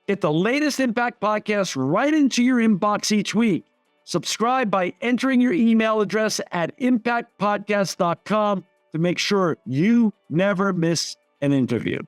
Get the latest Impact Podcast right into your inbox each week. Subscribe by entering your email address at impactpodcast.com to make sure you never miss an interview.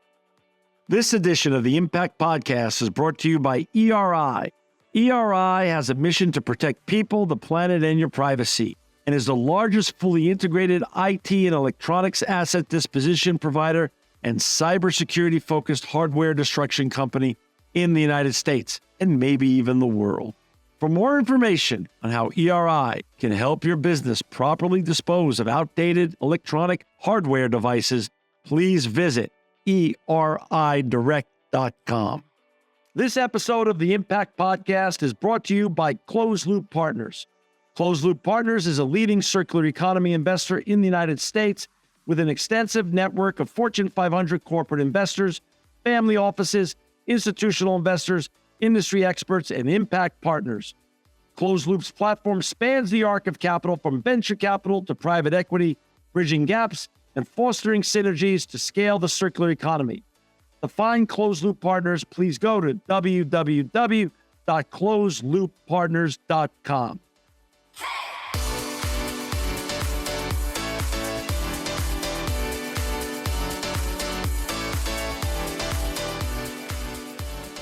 This edition of the Impact Podcast is brought to you by ERI. ERI has a mission to protect people, the planet, and your privacy, and is the largest fully integrated IT and electronics asset disposition provider and cybersecurity-focused hardware destruction company in the United States, and maybe even the world. For more information on how ERI can help your business properly dispose of outdated electronic hardware devices, please visit eridirect.com. This episode of the Impact Podcast is brought to you by Closed Loop Partners. Closed Loop Partners is a leading circular economy investor in the United States with an extensive network of Fortune 500 corporate investors, family offices, institutional investors, industry experts, and impact partners. Closed Loop's platform spans the arc of capital from venture capital to private equity, bridging gaps and fostering synergies to scale the circular economy. To find Closed Loop Partners, please go to www.closedlooppartners.com.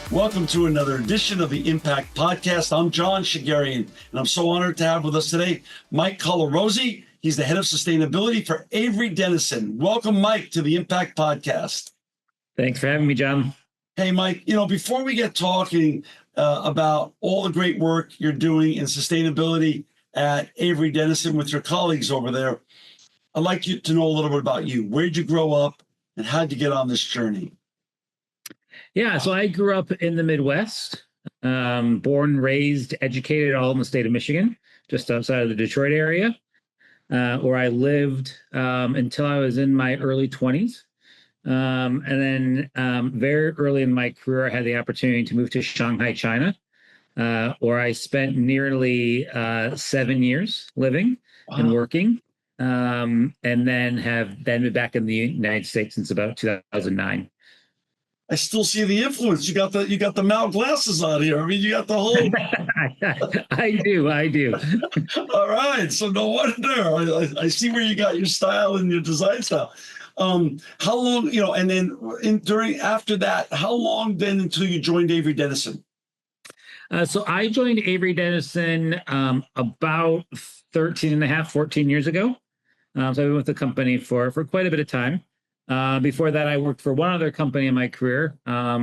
Welcome to another edition of the Impact Podcast. I'm John Shigarian, and I'm so honored to have with us today Mike Colarossi. He's the head of sustainability for Avery Dennison. Welcome, Mike, to the Impact Podcast. Thanks for having me, John. Hey, Mike, before we get talking about all the great work you're doing in sustainability at Avery Dennison with your colleagues over there, I'd like you to know a little bit about you. Where'd you grow up, and how'd you get on this journey? Yeah, so I grew up in the Midwest, born, raised, educated all in the state of Michigan, just outside of the Detroit area, where I lived until I was in my early 20s. And then very early in my career, I had the opportunity to move to Shanghai, China, where I spent nearly 7 years living and working, and then have been back in the United States since about 2009. I still see the influence. You got the Mal glasses on here. I mean, you got the whole. I do. All right. So no wonder. I see where you got your style and your design style. How long, and then after that, how long then until you joined Avery Dennison? So I joined Avery Dennison about 14 years ago. So I've been with the company for quite a bit of time. Before that, I worked for one other company in my career, a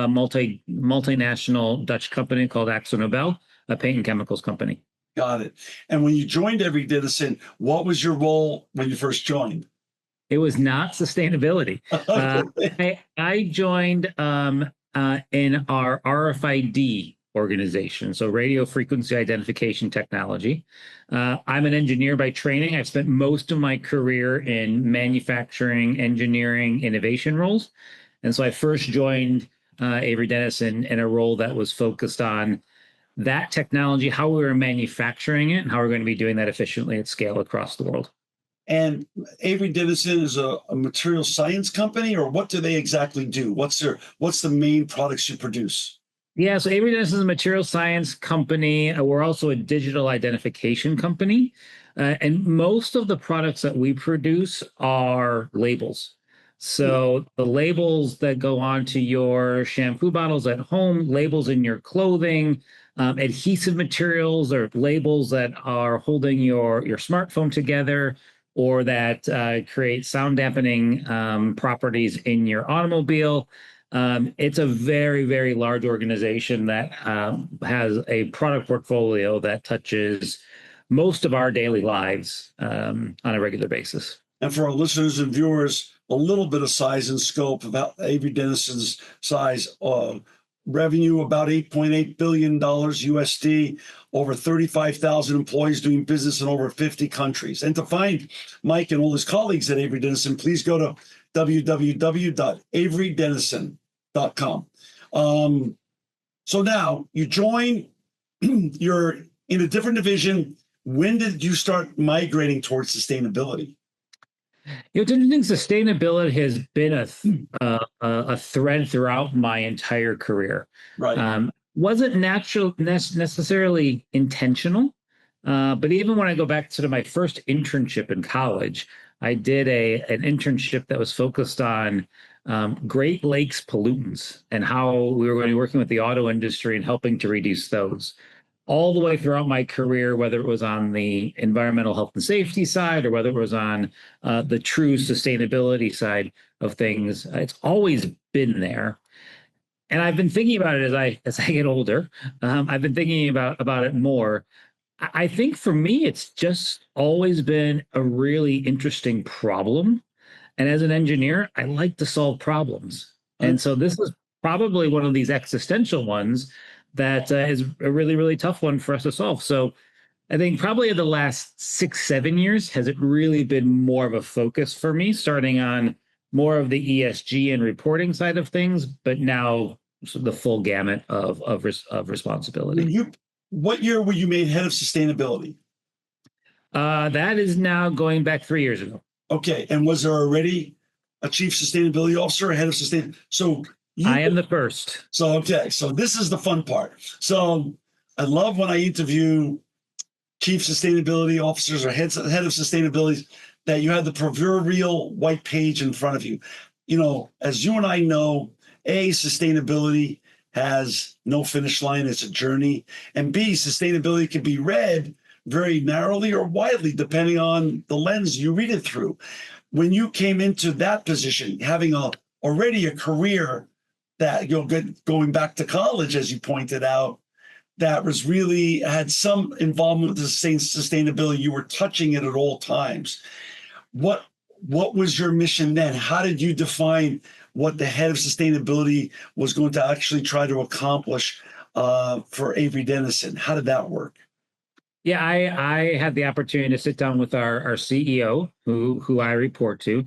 multinational Dutch company called AkzoNobel, a paint and chemicals company. Got it. And when you joined Avery Dennison, what was your role when you first joined? It was not sustainability. I joined in our RFID organization, so radio frequency identification technology. I'm an engineer by training. I've spent most of my career in manufacturing, engineering, innovation roles. And so I first joined Avery Dennison in a role that was focused on that technology, how we were manufacturing it, and how we're going to be doing that efficiently at scale across the world. And Avery Dennison is a material science company, or what do they exactly do? What's the main products you produce? Yeah, so Avery Dennison is a material science company. We're also a digital identification company. And most of the products that we produce are labels. So the labels that go onto your shampoo bottles at home, labels in your clothing, adhesive materials, or labels that are holding your smartphone together, or that create sound dampening properties in your automobile. It's a very, very large organization that has a product portfolio that touches most of our daily lives on a regular basis. And for our listeners and viewers, a little bit of size and scope about Avery Dennison's size. Revenue about $8.8 billion USD, over 35,000 employees doing business in over 50 countries. And to find Mike and all his colleagues at Avery Dennison, please go to www.averydennison.com. So now you join, you're in a different division. When did you start migrating towards sustainability? It's interesting. Sustainability has been a thread throughout my entire career. Right. Wasn't necessarily intentional, but even when I go back to my first internship in college, I did an internship that was focused on Great Lakes pollutants and how we were going to be working with the auto industry and helping to reduce those all the way throughout my career, whether it was on the environmental health and safety side or whether it was on the true sustainability side of things. It's always been there. And I've been thinking about it as I get older. I've been thinking about it more. I think for me, it's just always been a really interesting problem. And as an engineer, I like to solve problems. Uh, And so this is probably one of these existential ones that is a really, really tough one for us to solve. So I think probably in the last 6, 7 years has it really been more of a focus for me, starting on more of the ESG and reporting side of things, but now the full gamut of when responsibility. you, what year were you made head of sustainability? That is now going back 3 years ago. Okay. And was there already a chief sustainability officer, a head of sustain? So you, I am the first. so, okay. So this is the fun part. So I love when I interview chief sustainability officers or head of sustainability that you have the proverbial white page in front of you. You know, as you and I know, A, sustainability has no finish line, it's a journey. And B, sustainability can be read very narrowly or widely, depending on the lens you read it through. When you came into that position, having already a career that you'll get going back to college, as you pointed out, that was really had some involvement with the sustainability. You were touching it at all times. What what was your mission then? How did you define what the head of sustainability was going to actually try to accomplish for Avery Dennison? How did that work? Yeah, I had the opportunity to sit down with our CEO, who I report to,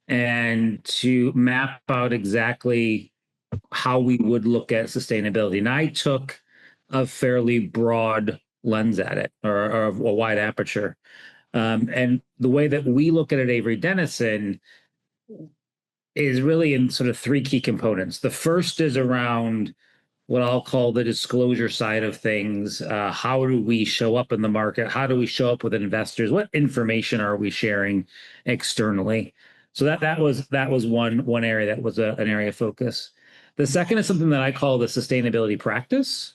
and to map out exactly how we would look at sustainability. And I took a fairly broad lens at it, or a wide aperture. And the way that we look at it, Avery Dennison, is really in sort of three key components. The first is around what I'll call the disclosure side of things. How do we show up in the market? How do we show up with investors? What information are we sharing externally? So that was one area that was an area of focus. The second is something that I call the sustainability practice,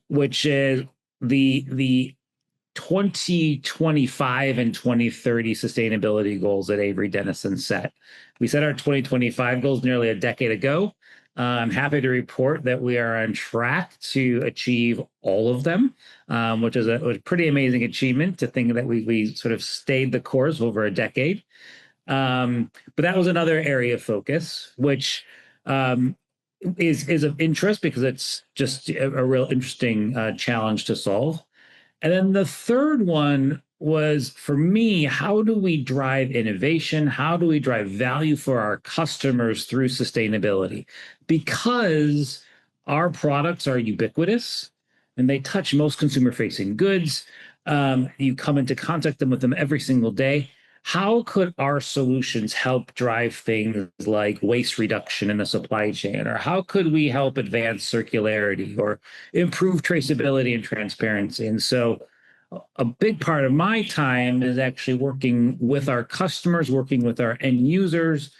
which is the 2025 and 2030 sustainability goals that Avery Dennison set. We set our 2025 goals nearly a decade ago. I'm happy to report that we are on track to achieve all of them, which is a pretty amazing achievement to think that we sort of stayed the course over a decade. But that was another area of focus, which is of interest because it's just a real interesting challenge to solve. And then the third one was for me, how do we drive innovation? How do we drive value for our customers through sustainability? Because our products are ubiquitous and they touch most consumer facing goods. You come into contact with them every single day. How could our solutions help drive things like waste reduction in the supply chain? Or how could we help advance circularity or improve traceability and transparency? And so a big part of my time is actually working with our customers, working with our end users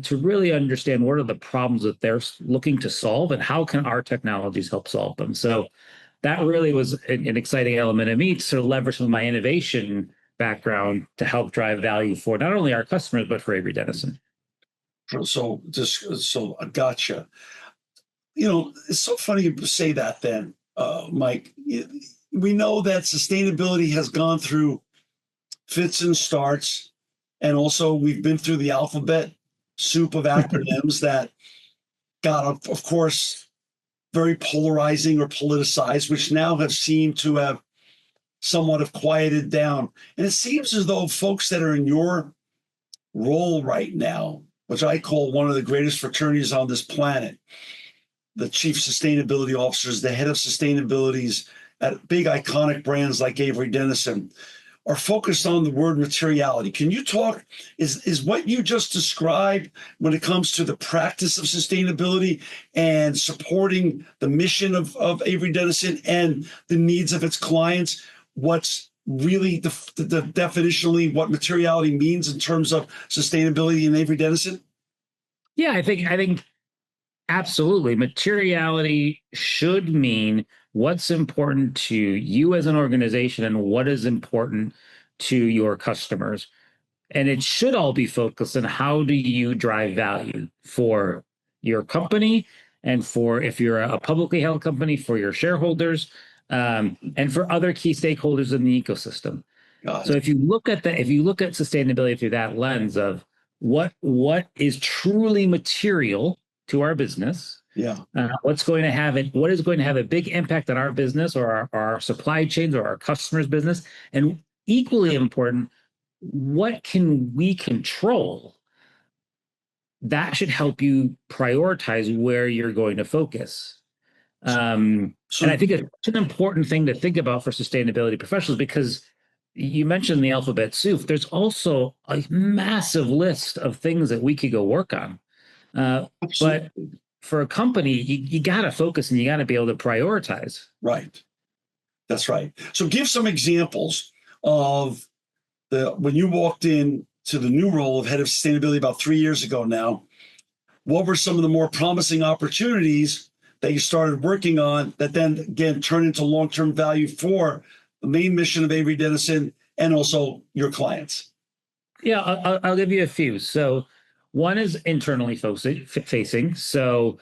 to really understand what are the problems that they're looking to solve and how can our technologies help solve them. So that really was an exciting element of me to sort of leverage some of my innovation background to help drive value for not only our customers, but for Avery Dennison. So I gotcha. You know, it's so funny you say that then, Mike. We know that sustainability has gone through fits and starts, and also we've been through the alphabet soup of acronyms that got, of course, very polarizing or politicized, which now have seemed to have somewhat have quieted down. And it seems as though folks that are in your role right now, which I call one of the greatest fraternities on this planet, the chief sustainability officers, the head of sustainabilities at big iconic brands like Avery Dennison, are focused on the word materiality. Can you talk, is what you just described when it comes to the practice of sustainability and supporting the mission of Avery Dennison and the needs of its clients, what's really the definitionally what materiality means in terms of sustainability in Avery Dennison? Yeah, I think absolutely. Materiality should mean what's important to you as an organization and what is important to your customers. And it should all be focused on how do you drive value for your company and for, if you're a publicly held company, for your shareholders, and for other key stakeholders in the ecosystem. So if you look at sustainability through that lens of what is truly material to our business, what is going to have a big impact on our business or our supply chains or our customers' business, and equally important, what can we control? That should help you prioritize where you're going to focus. And I think it's an important thing to think about for sustainability professionals, because you mentioned the alphabet soup. There's also a massive list of things that we could go work on. But for a company, you got to focus and you got to be able to prioritize. Right. That's right. So give some examples of when you walked in to the new role of head of sustainability about 3 years ago now. What were some of the more promising opportunities that you started working on that then again turned into long-term value for the main mission of Avery Dennison and also your clients? Yeah, I'll give you a few. So one is internally facing. So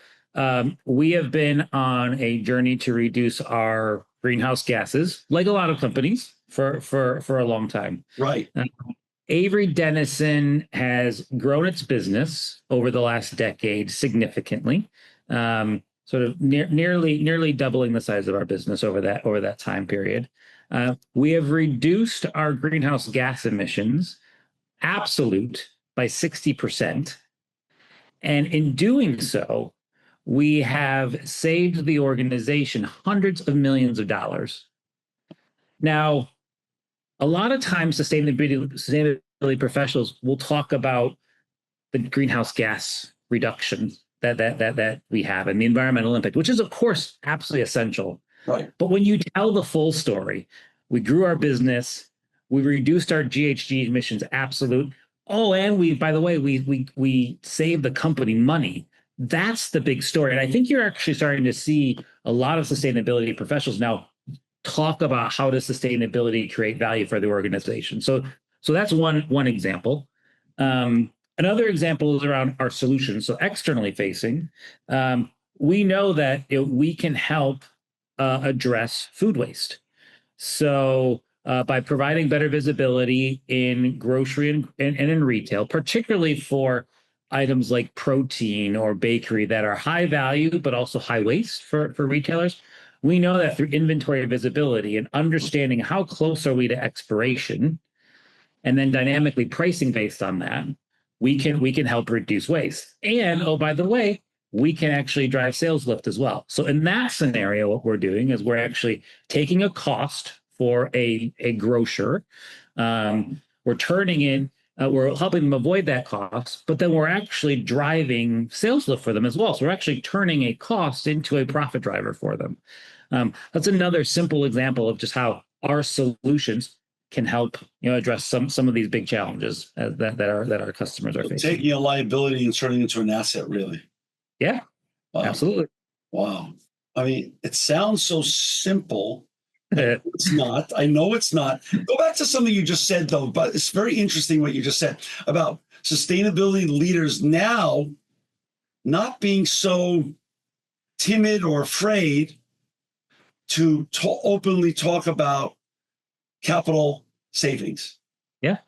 we have been on a journey to reduce our greenhouse gases, like a lot of companies, for a long time. Right. Avery Dennison has grown its business over the last decade significantly, sort of nearly doubling the size of our business over that time period. We have reduced our greenhouse gas emissions absolute by 60%. And in doing so, we have saved the organization hundreds of millions of dollars. Now, a lot of times sustainability professionals will talk about the greenhouse gas reduction that we have and the environmental impact, which is, of course, absolutely essential. Right. But when you tell the full story, we grew our business, we reduced our GHG emissions absolute. Oh, and we saved the company money. That's the big story. And I think you're actually starting to see a lot of sustainability professionals now talk about how does sustainability create value for the organization. So that's one example. Another example is around our solutions. So externally facing, we know that we can help address food waste. So by providing better visibility in grocery and in retail, particularly for items like protein or bakery that are high value but also high waste for retailers, we know that through inventory visibility and understanding how close are we to expiration, and then dynamically pricing based on that, we can help reduce waste. And oh, by the way, we can actually drive sales lift as well. So in that scenario, what we're doing is we're actually taking a cost for a grocer, we're turning in, we're helping them avoid that cost, but then we're actually driving sales lift for them as well. So we're actually turning a cost into a profit driver for them. That's another simple example of just how our solutions can help address some of these big challenges that our customers are facing. Taking a liability and turning it into an asset, really. Yeah, wow. Absolutely. Wow. I mean, it sounds so simple. It's not. I know it's not. Go back to something you just said, though, but it's very interesting what you just said about sustainability leaders now not being so timid or afraid to openly talk about capital savings. Yeah.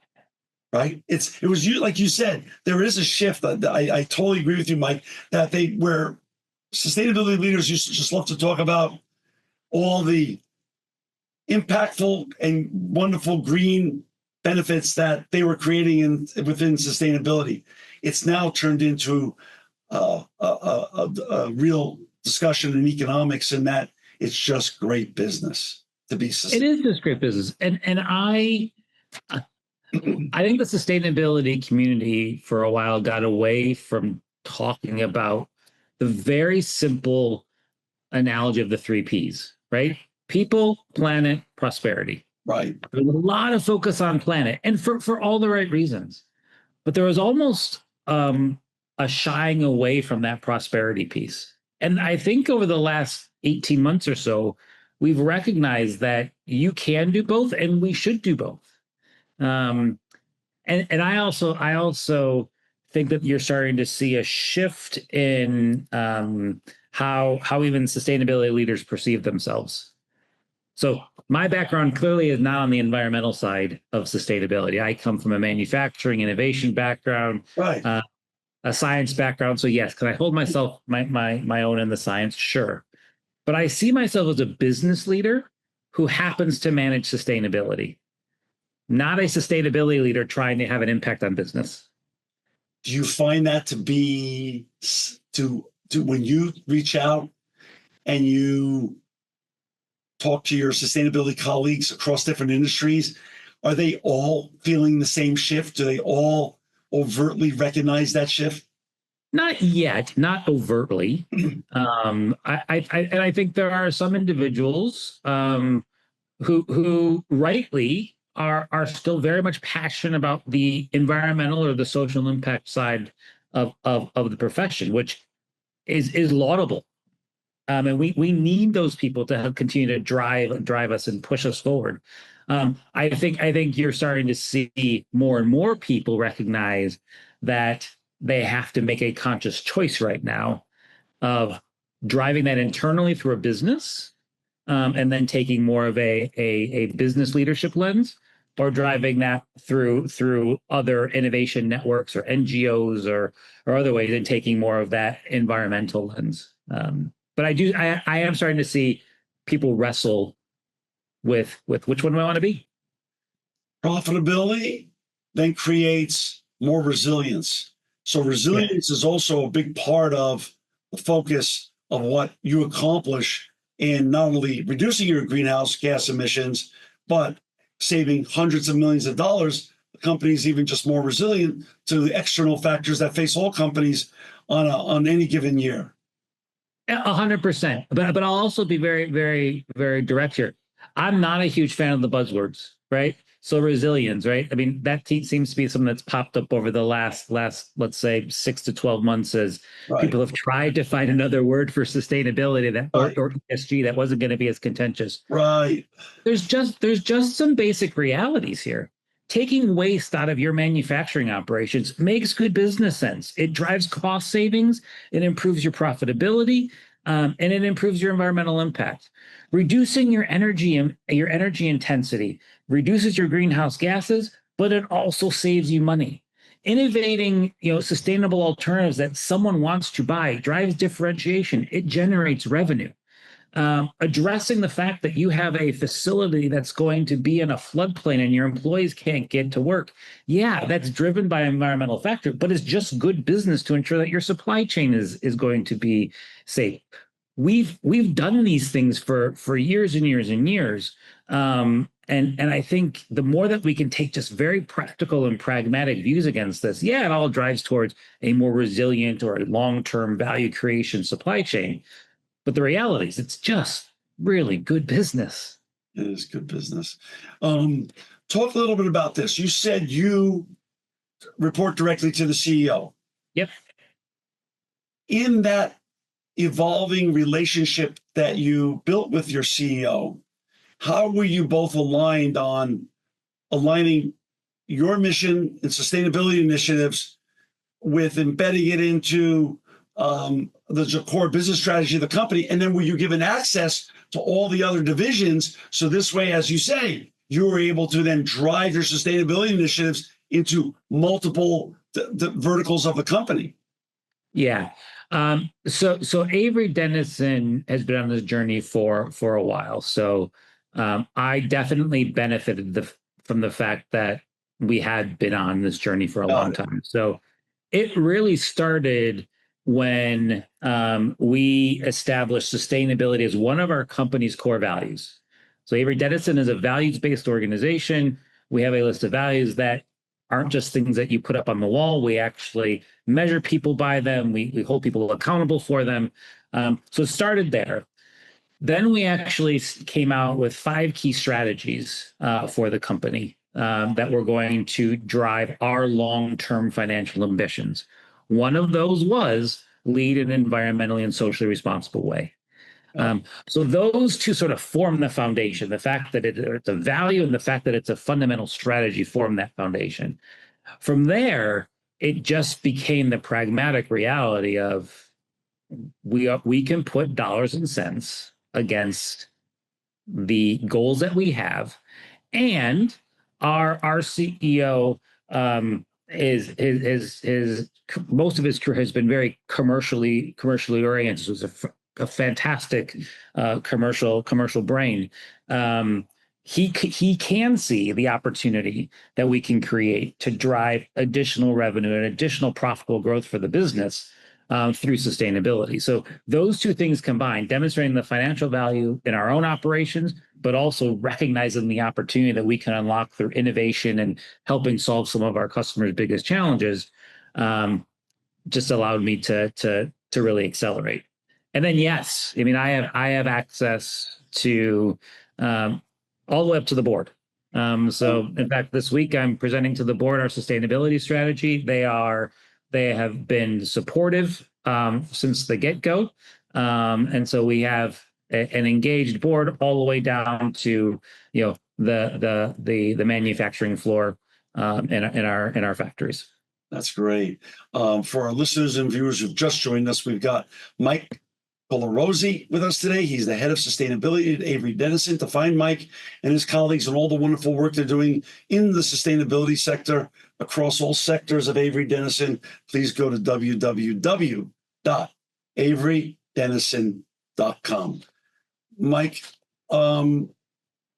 Right. It was you, like you said, there is a shift. I totally agree with you, Mike, that where sustainability leaders used to just love to talk about all the impactful and wonderful green benefits that they were creating within sustainability. It's now turned into a real discussion in economics, and that it's just great business to be sustainable. It is just great business. And I I think the sustainability community for a while got away from talking about the very simple analogy of the three P's, right? People, planet, prosperity. Right. There's a lot of focus on planet, and for all the right reasons. But there was almost a shying away from that prosperity piece. And I think over the last 18 months or so, we've recognized that you can do both and we should do both. Um, and I also think that you're starting to see a shift in how even sustainability leaders perceive themselves. So my background clearly is not on the environmental side of sustainability. I come from a manufacturing innovation background, Right. a science background. So yes, can I hold myself my own in the science? Sure. But I see myself as a business leader who happens to manage sustainability, not a sustainability leader trying to have an impact on business. Do you find that to be to when you reach out and you talk to your sustainability colleagues across different industries, are they all feeling the same shift? Do they all overtly recognize that shift? Not yet, not overtly. I think there are some individuals who rightly are still very much passionate about the environmental or the social impact side of the profession, which is laudable. And we need those people to help continue to drive us and push us forward. I think you're starting to see more and more people recognize that they have to make a conscious choice right now of driving that internally through a business, and then taking more of a business leadership lens, or driving that through other innovation networks or NGOs or other ways, and taking more of that environmental lens. But I am starting to see people wrestle with which one do I want to be. Profitability then creates more resilience. So resilience is also a big part of the focus of what you accomplish in not only reducing your greenhouse gas emissions, but saving hundreds of millions of dollars. The company is even just more resilient to the external factors that face all companies on any given year. 100%. But I'll also be very, very, very direct here. I'm not a huge fan of the buzzwords, right? So resilience, right? I mean, that seems to be something that's popped up over the last let's say 6 to 12 months, as Right. people have tried to find another word for sustainability that or ESG that wasn't going to be as contentious. Right. There's just some basic realities here. Taking waste out of your manufacturing operations makes good business sense. It drives cost savings, it improves your profitability, and it improves your environmental impact. Reducing your energy intensity reduces your greenhouse gases, but it also saves you money. Innovating, sustainable alternatives that someone wants to buy drives differentiation. It generates revenue. Addressing the fact that you have a facility that's going to be in a floodplain and your employees can't get to work. Yeah, that's driven by an environmental factor, but it's just good business to ensure that your supply chain is going to be safe. We've done these things for years and years and years. And I think the more that we can take just very practical and pragmatic views against this, yeah, it all drives towards a more resilient or a long-term value creation supply chain. But the reality is, it's just really good business. It is good business. Talk a little bit about this. You said you report directly to the CEO. Yep. In that evolving relationship that you built with your CEO, how were you both aligned on aligning your mission and sustainability initiatives with embedding it into the core business strategy of the company? And then were you given access to all the other divisions? So this way, as you say, you were able to then drive your sustainability initiatives into multiple the verticals of the company. Yeah. So Avery Dennison has been on this journey for a while. So I definitely benefited from the fact that we had been on this journey for a long time. So it really started when we established sustainability as one of our company's core values. So Avery Dennison is a values-based organization. We have a list of values that aren't just things that you put up on the wall. We actually measure people by them. We hold people accountable for them. So it started there. Then we actually came out with 5 key strategies for the company that were going to drive our long-term financial ambitions. One of those was lead in an environmentally and socially responsible way. So those two sort of form the foundation. The fact that it's a value and the fact that it's a fundamental strategy form that foundation. From there, it just became the pragmatic reality of we can put dollars and cents against the goals that we have, and our CEO is most of his career has been very commercially oriented. So it's a fantastic commercial brain. He can see the opportunity that we can create to drive additional revenue and additional profitable growth for the business through sustainability. So those two things combined, demonstrating the financial value in our own operations, but also recognizing the opportunity that we can unlock through innovation and helping solve some of our customers' biggest challenges, just allowed me to really accelerate. And then, yes, I mean, I have access to all the way up to the board. So in fact, this week I'm presenting to the board our sustainability strategy. They have been supportive since the get-go. And so we have an engaged board all the way down to, the manufacturing floor in our factories. That's great. For our listeners and viewers who've just joined us, we've got Mike Colarossi with us today. He's the head of sustainability at Avery Dennison. To find Mike and his colleagues and all the wonderful work they're doing in the sustainability sector across all sectors of Avery Dennison, please go to www.averydennison.com. Mike,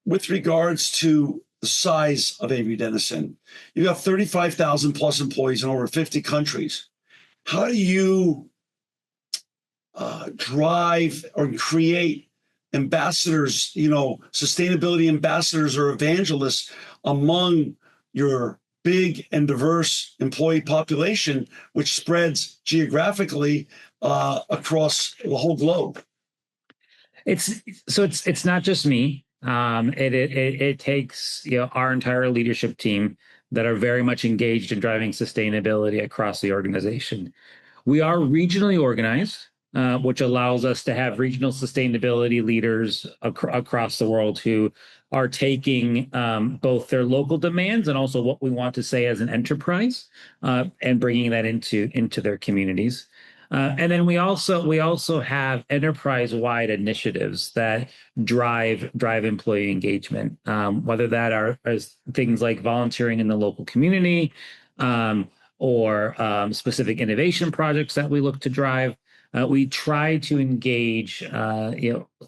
with regards to the size of Avery Dennison, you have 35,000 plus employees in over 50 countries. How do you drive or create ambassadors, sustainability ambassadors or evangelists among your big and diverse employee population, which spreads geographically across the whole globe? It's not just me. It takes our entire leadership team that are very much engaged in driving sustainability across the organization. We are regionally organized, which allows us to have regional sustainability leaders across the world who are taking both their local demands and also what we want to say as an enterprise and bringing that into their communities. And then we also have enterprise-wide initiatives that drive employee engagement, whether that are as things like volunteering in the local community or specific innovation projects that we look to drive. We try to engage,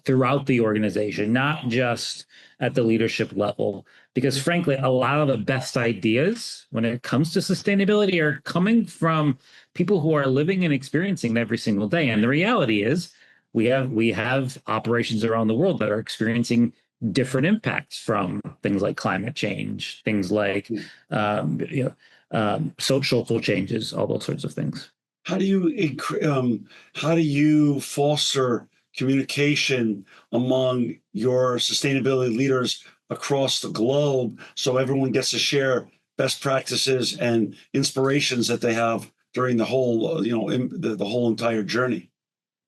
throughout the organization, not just at the leadership level, because frankly, a lot of the best ideas when it comes to sustainability are coming from people who are living and experiencing it every single day. And the reality is, we have operations around the world that are experiencing different impacts from things like climate change, things like social changes, all those sorts of things. How do you foster communication among your sustainability leaders across the globe so everyone gets to share best practices and inspirations that they have during the whole, the whole entire journey?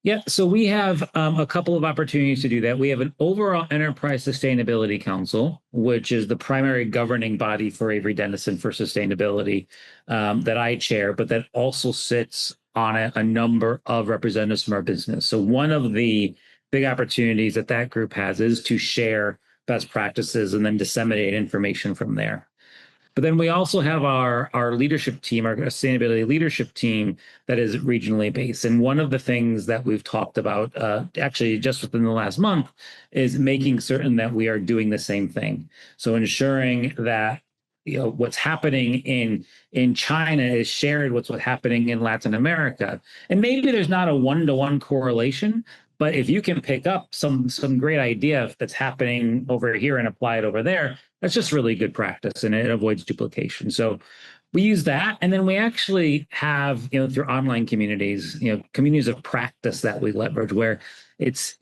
Yeah, so we have a couple of opportunities to do that. We have an overall enterprise sustainability council, which is the primary governing body for Avery Dennison for sustainability that I chair, but that also sits on a number of representatives from our business. So one of the big opportunities that group has is to share best practices and then disseminate information from there. But then we also have our leadership team, our sustainability leadership team that is regionally based. And one of the things that we've talked about, actually just within the last month, is making certain that we are doing the same thing. So ensuring that what's happening in China is shared with what's happening in Latin America. And maybe there's not a one-to-one correlation, but if you can pick up some great idea that's happening over here and apply it over there, That's just really good practice, and it avoids duplication. So we use that, and then we actually have, through online communities, communities of practice that we leverage, where it's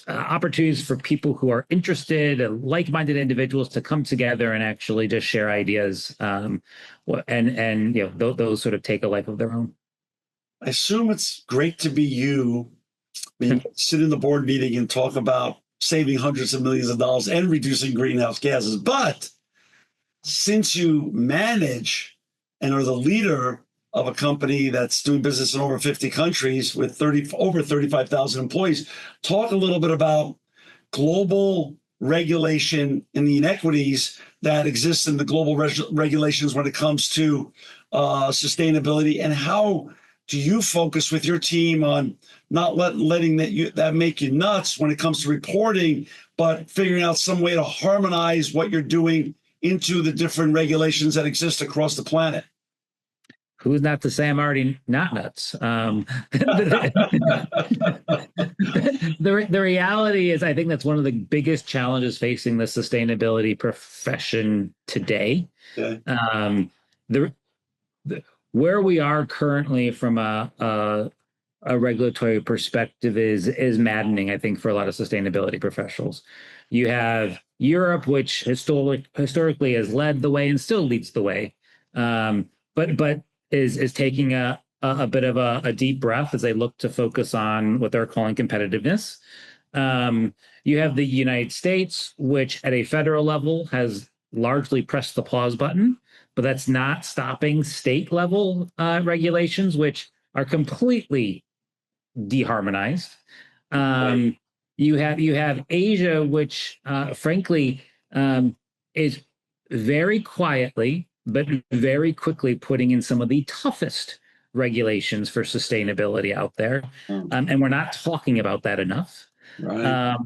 opportunities for people who are interested, like-minded individuals to come together and actually just share ideas, and those sort of take a life of their own. I assume it's great to be you. I mean, sit in the board meeting and talk about saving hundreds of millions of dollars and reducing greenhouse gases. But since you manage and are the leader of a company that's doing business in over 50 countries with over 35,000 employees, talk a little bit about global regulation and the inequities that exist in the global regulations when it comes to sustainability, and how do you focus with your team on not letting that make you nuts when it comes to reporting, but figuring out some way to harmonize what you're doing into the different regulations that exist across the planet? Who's not to say I'm already not nuts? The reality is, I think that's one of the biggest challenges facing the sustainability profession today. Okay. Where we are currently from a regulatory perspective is maddening, I think, for a lot of sustainability professionals. You have Europe, which historically has led the way and still leads the way, but is taking a bit of a deep breath as they look to focus on what they're calling competitiveness. You have the United States, which at a federal level has largely pressed the pause button, but that's not stopping state level regulations, which are completely deharmonized. You have Asia, which frankly is very quietly but very quickly putting in some of the toughest regulations for sustainability out there, and we're not talking about that enough. Right.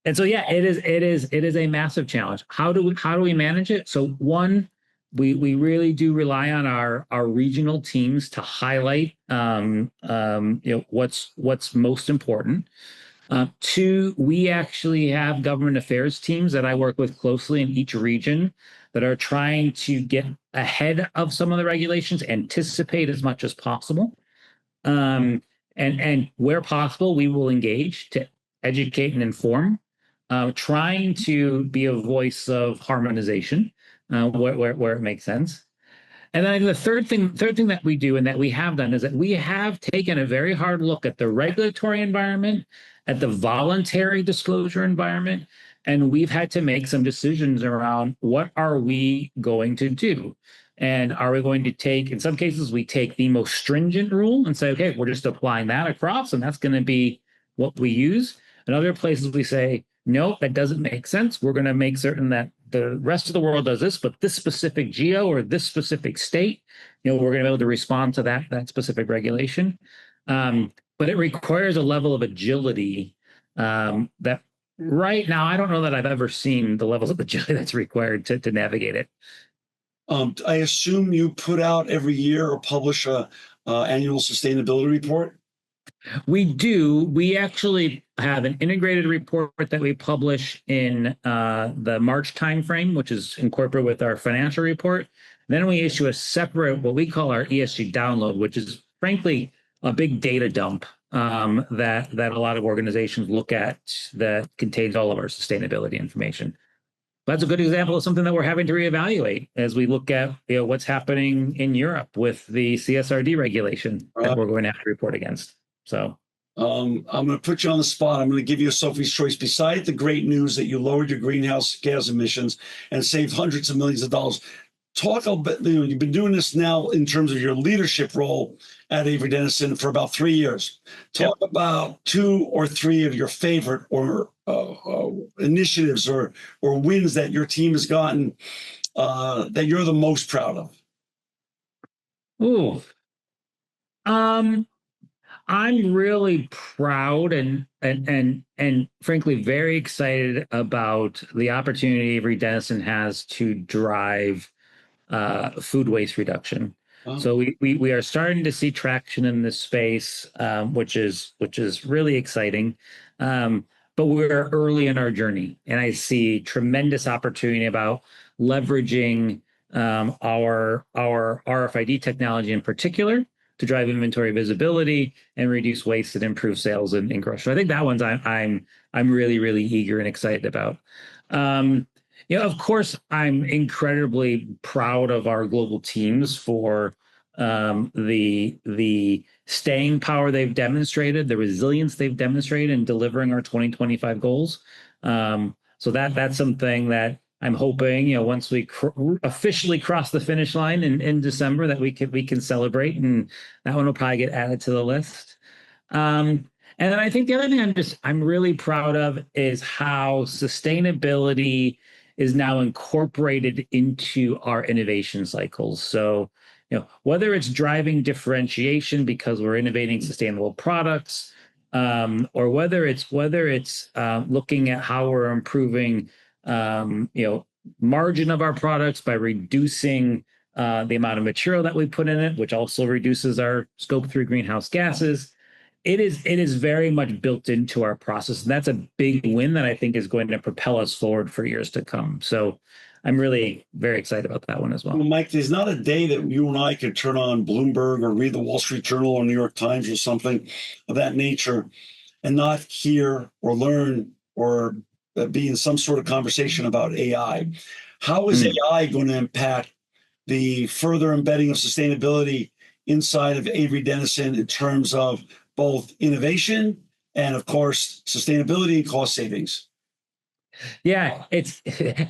And so, yeah, it is a massive challenge. How do we manage it? So one, we really do rely on our regional teams to highlight what's most important. Two, we actually have government affairs teams that I work with closely in each region that are trying to get ahead of some of the regulations, anticipate as much as possible. And where possible, we will engage to educate and inform, trying to be a voice of harmonization where it makes sense. And then I think the third thing that we do and that we have done is that we have taken a very hard look at the regulatory environment, at the voluntary disclosure environment, and we've had to make some decisions around what are we going to do. And are we going to take, in some cases, we take the most stringent rule and say, okay, we're just applying that across, and that's going to be what we use. In other places, we say, no, that doesn't make sense. We're going to make certain that the rest of the world does this, but this specific geo or this specific state, we're going to be able to respond to that specific regulation. But it requires a level of agility that right now, I don't know that I've ever seen the levels of agility that's required to navigate it. I assume you put out every year or publish a annual sustainability report? We do. We actually have an integrated report that we publish in the March timeframe, which is incorporated with our financial report. Then we issue a separate, what we call our ESG download, which is frankly a big data dump that a lot of organizations look at that contains all of our sustainability information. That's a good example of something that we're having to reevaluate as we look at what's happening in Europe with the CSRD regulation that we're going to have to report against. So I'm going to put you on the spot. I'm going to give you a Sophie's choice. Beside the great news that you lowered your greenhouse gas emissions and saved hundreds of millions of dollars, talk a bit. You've been doing this now in terms of your leadership role at Avery Dennison for about 3 years. Talk about 2 or 3 of your favorite or initiatives or wins that your team has gotten that you're the most proud of. Ooh. I'm really proud and frankly very excited about the opportunity Avery Dennison has to drive food waste reduction. Oh. So we are starting to see traction in this space, which is really exciting. But we're early in our journey, and I see tremendous opportunity about leveraging our RFID technology in particular to drive inventory visibility and reduce waste and improve sales and growth. So I think that one's I'm really, really eager and excited about. Of course, I'm incredibly proud of our global teams for the staying power they've demonstrated, the resilience they've demonstrated in delivering our 2025 goals. So that's something that I'm hoping, once we officially cross the finish line in December, that we can celebrate, and that one will probably get added to the list. And then I think the other thing I'm really proud of is how sustainability is now incorporated into our innovation cycles. So, whether it's driving differentiation because we're innovating sustainable products, or whether it's looking at how we're improving, margin of our products by reducing the amount of material that we put in it, which also reduces our Scope 3 greenhouse gases. It is very much built into our process, and that's a big win that I think is going to propel us forward for years to come. So I'm really very excited about that one as well. Well, Mike, there's not a day that you and I could turn on Bloomberg or read the Wall Street Journal or New York Times or something of that nature and not hear or learn or be in some sort of conversation about AI. How is AI going to impact the further embedding of sustainability inside of Avery Dennison in terms of both innovation and, of course, sustainability and cost savings? Yeah, it's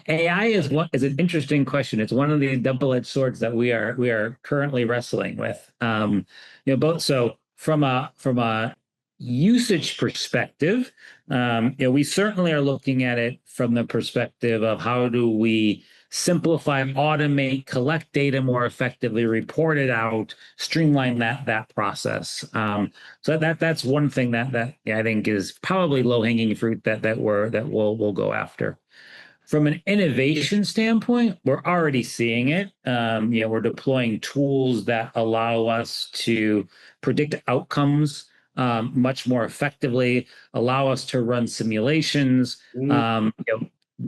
AI is an interesting question. It's one of the double-edged swords that we are currently wrestling with. Both so from a usage perspective, we certainly are looking at it from the perspective of how do we simplify, automate, collect data more effectively, report it out, streamline that process. So that's one thing that I think is probably low-hanging fruit that we'll go after. From an innovation standpoint, we're already seeing it. We're deploying tools that allow us to predict outcomes much more effectively, allow us to run simulations,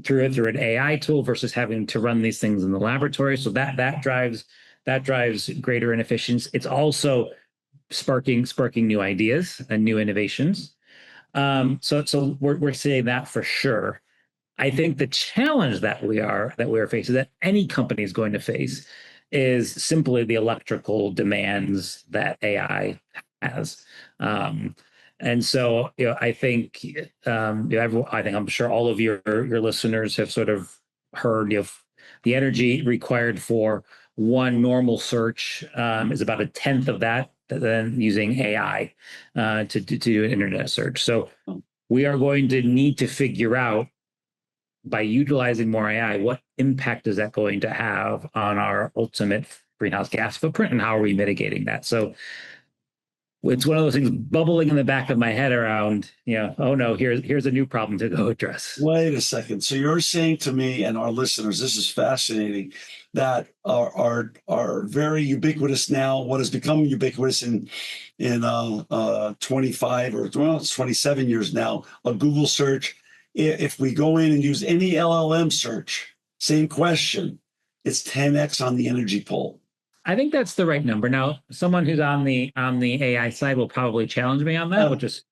through an AI tool versus having to run these things in the laboratory. So that drives greater inefficiency. It's also sparking new ideas and new innovations. So we're seeing that for sure. I think the challenge that we are facing, that any company is going to face, is simply the electrical demands that AI has. And so, I think, I'm sure all of your listeners have sort of heard, the energy required for one normal search is about a tenth of that than using AI to do an internet search. So we are going to need to figure out, by utilizing more AI, what impact is that going to have on our ultimate greenhouse gas footprint, and how are we mitigating that? So it's one of those things bubbling in the back of my head around, oh no, here's a new problem to go address. Wait a second. So you're saying to me and our listeners, this is fascinating, that are very ubiquitous now, what has become ubiquitous in 25 or it's 27 years now, a Google search. If we go in and use any LLM search, same question, it's 10x on the energy poll. I think that's the right number. Now, someone who's on the AI side will probably challenge me on that, which is,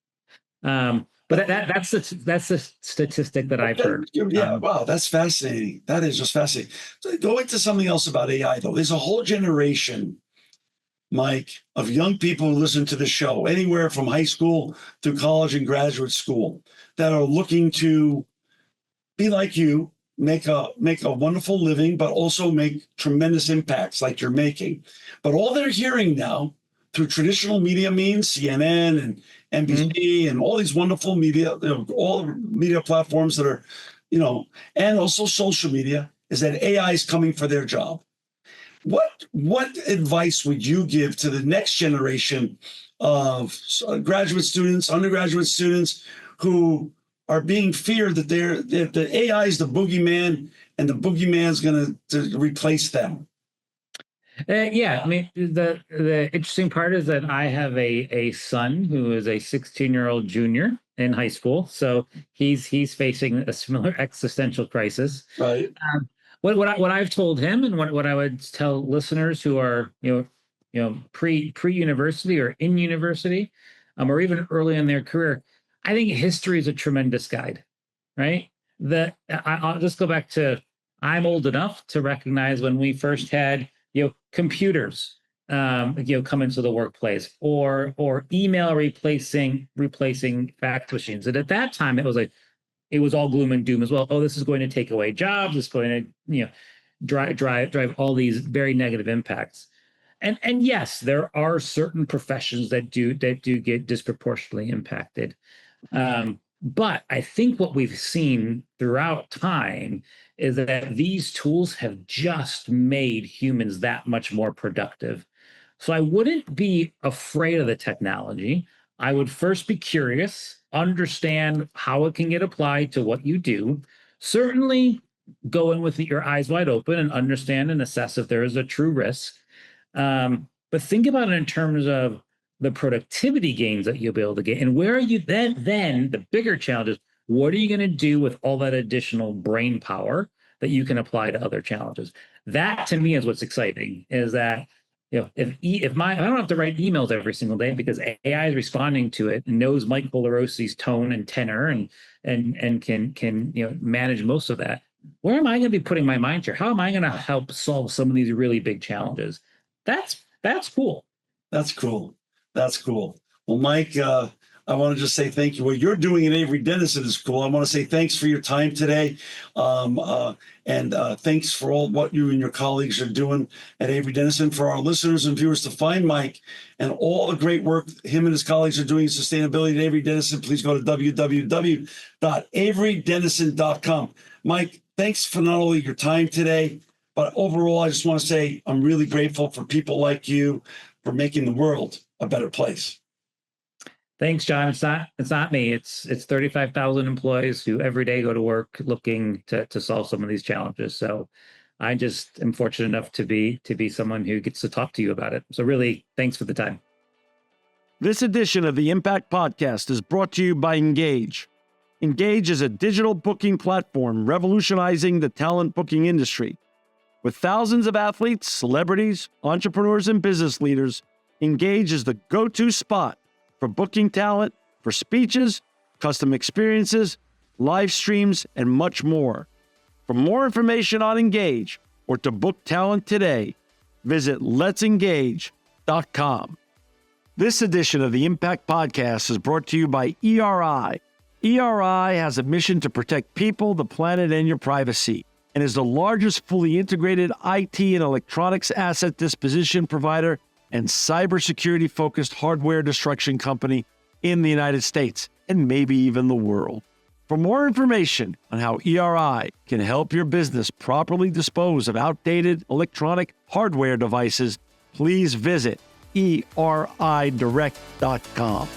but that's the statistic that I've heard. Yeah, wow, that's fascinating. That is just fascinating. So going to something else about AI, though, there's a whole generation, Mike, of young people who listen to the show, anywhere from high school to college and graduate school, that are looking to be like you, make a wonderful living, but also make tremendous impacts like you're making. But all they're hearing now through traditional media means, CNN and NBC and all these wonderful media, all media platforms that are, and also social media, is that AI is coming for their job. What advice would you give to the next generation of graduate students, undergraduate students who are being feared that the AI is the boogeyman and the boogeyman's going to replace them? Yeah, I mean, the interesting part is that I have a son who is a 16-year-old junior in high school, so he's facing a similar existential crisis. Right. what I've told him, and what I would tell listeners who are pre university or in university, or even early in their career, I think history is a tremendous guide, right? I'll just go back to, I'm old enough to recognize when we first had computers come into the workplace, or email replacing fax machines. And at that time, it was all gloom and doom as well. Oh, this is going to take away jobs. It's going to drive all these very negative impacts. And yes, there are certain professions that do get disproportionately impacted. But I think what we've seen throughout time is that these tools have just made humans that much more productive. So I wouldn't be afraid of the technology. I would first be curious, understand how it can get applied to what you do. Certainly go in with your eyes wide open and understand and assess if there is a true risk. But think about it in terms of the productivity gains that you'll be able to get. And where are you then the bigger challenge is, what are you going to do with all that additional brain power that you can apply to other challenges? That to me is what's exciting, is that if I don't have to write emails every single day because AI is responding to it and knows Mike Colarossi's tone and tenor and can manage most of that. Where am I going to be putting my mind share? How am I going to help solve some of these really big challenges? That's cool. That's cool. That's cool. Well, Mike, I want to just say thank you. What you're doing at Avery Dennison is cool. I want to say thanks for your time today. And thanks for all what you and your colleagues are doing at Avery Dennison. For our listeners and viewers to find Mike and all the great work him and his colleagues are doing in sustainability at Avery Dennison, please go to www.averydennison.com. Mike, thanks for not only your time today, but overall, I just want to say I'm really grateful for people like you for making the world a better place. Thanks, John. It's not me. It's 35,000 employees who every day go to work looking to solve some of these challenges. So I just am fortunate enough to be someone who gets to talk to you about it. So really, thanks for the time. This edition of the Impact Podcast is brought to you by Engage. Engage is a digital booking platform revolutionizing the talent booking industry. With thousands of athletes, celebrities, entrepreneurs, and business leaders, Engage is the go-to spot for booking talent, for speeches, custom experiences, live streams, and much more. For more information on Engage or to book talent today, visit letsengage.com. This edition of the Impact Podcast is brought to you by ERI. ERI has a mission to protect people, the planet, and your privacy, and is the largest fully integrated IT and electronics asset disposition provider and cybersecurity-focused hardware destruction company in the United States, and maybe even the world. For more information on how ERI can help your business properly dispose of outdated electronic hardware devices, please visit eridirect.com.